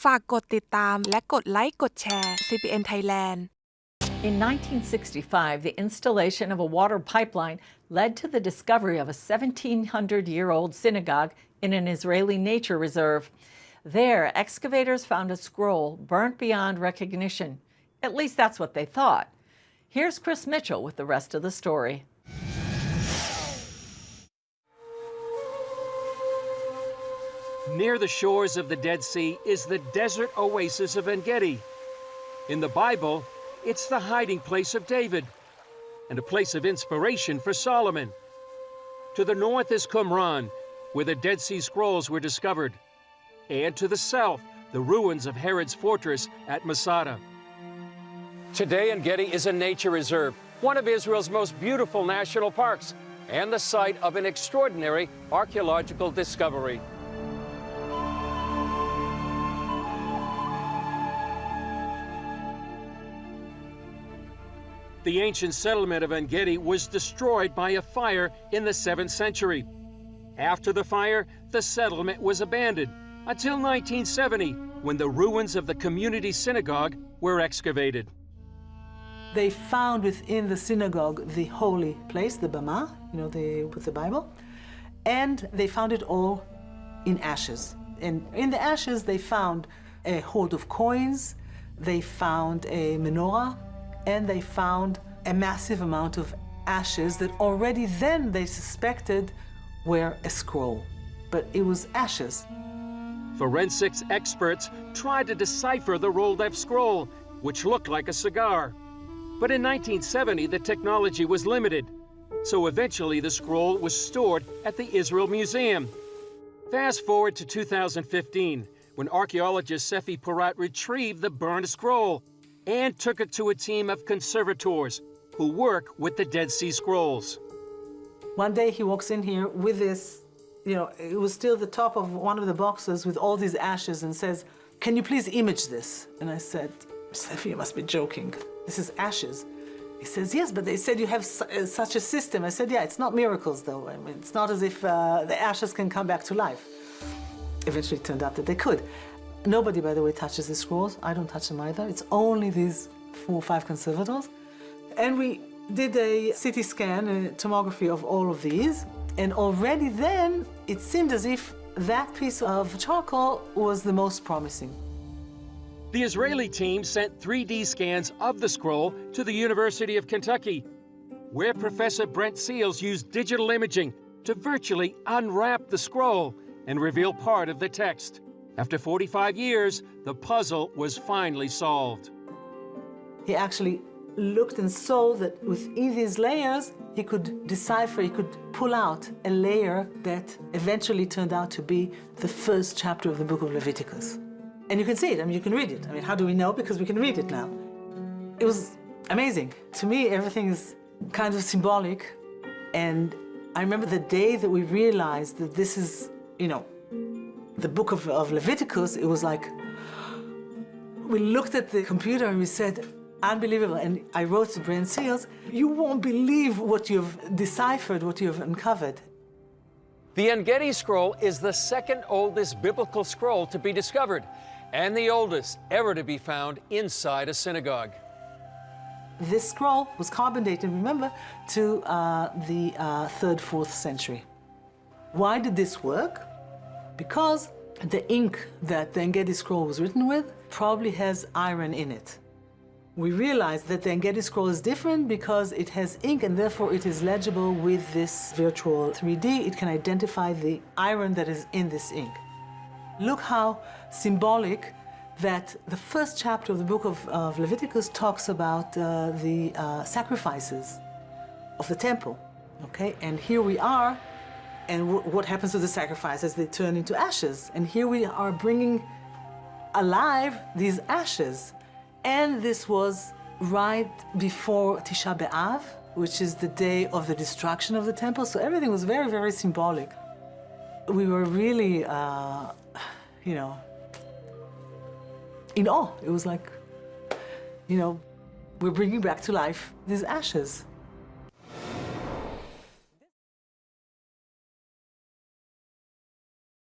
ฝากกดติดตามและกดไลค์กดแชร์ CBN Thailand In 1965, the installation of a water pipeline led to the discovery of a 1,700-year-old synagogue in an Israeli nature reserve. There, excavators found a scroll burnt beyond recognition. At least that's what they thought. Here's Chris Mitchell with the rest of the story. Near the shores of the Dead Sea is the desert oasis of En-Gedi. In the Bible, it's the hiding place of David and a place of inspiration for Solomon. To the north is Qumran, where the Dead Sea Scrolls were discovered. And to the south, the ruins of Herod's fortress at Masada. Today, En-Gedi is a nature reserve, one of Israel's most beautiful national parks, and the site of an extraordinary archaeological discovery. The ancient settlement of En-Gedi was destroyed by a fire in the 7th century. After the fire, the settlement was abandoned until 1970, when the ruins of the community synagogue were excavated. They found within the synagogue the holy place, the Bama, with the Bible, and they found it all in ashes. And in the ashes, they found a hoard of coins, they found a menorah, and they found a massive amount of ashes that already then they suspected were a scroll, but it was ashes. Forensics experts tried to decipher the rolled-up scroll, which looked like a cigar. But in 1970, the technology was limited, so eventually the scroll was stored at the Israel Museum. Fast forward to 2015, when archaeologist Sefi Porat retrieved the burned scroll and took it to a team of conservators who work with the Dead Sea Scrolls. One day he walks in here with this, it was still the top of one of the boxes with all these ashes and says, "Can you please image this?" And I said, "Sefi, you must be joking. This is ashes." He says, "Yes, but they said you have such a system." I said, "Yeah, it's not miracles though. I mean, it's not as if the ashes can come back to life." Eventually it turned out that they could. Nobody, by the way, touches the scrolls. I don't touch them either. It's only these 4 or 5 conservators. And we did a CT scan, a tomography of all of these. And already then, it seemed as if that piece of charcoal was the most promising. The Israeli team sent 3D scans of the scroll to the University of Kentucky, where Professor Brent Seals used digital imaging to virtually unwrap the scroll and reveal part of the text. After 45 years, the puzzle was finally solved. He actually looked and saw that within these layers, he could decipher, he could pull out a layer that eventually turned out to be the first chapter of the book of Leviticus. And you can see it, you can read it. How do we know? Because we can read it now. It was amazing. To me, everything is kind of symbolic. And I remember the day that we realized that this is, the book of Leviticus, it was like, we looked at the computer and we said, unbelievable. And I wrote to Brent Seals, "You won't believe what you've deciphered, what you've uncovered." The En-Gedi scroll is the second oldest biblical scroll to be discovered and the oldest ever to be found inside a synagogue. This scroll was carbon dated, remember, to the 3rd, 4th century. Why did this work? Because the ink that the En-Gedi scroll was written with probably has iron in it. We realized that the En-Gedi scroll is different because it has ink and therefore it is legible with this virtual 3D. It can identify the iron that is in this ink. Look how symbolic that the first chapter of the book of Leviticus talks about the sacrifices of the temple, okay? And here we are, and what happens to the sacrifices? They turn into ashes. And here we are bringing alive these ashes. And this was right before Tisha B'Av, which is the day of the destruction of the temple. So everything was very, very symbolic. We were really, in awe. It was like, we're bringing back to life these ashes.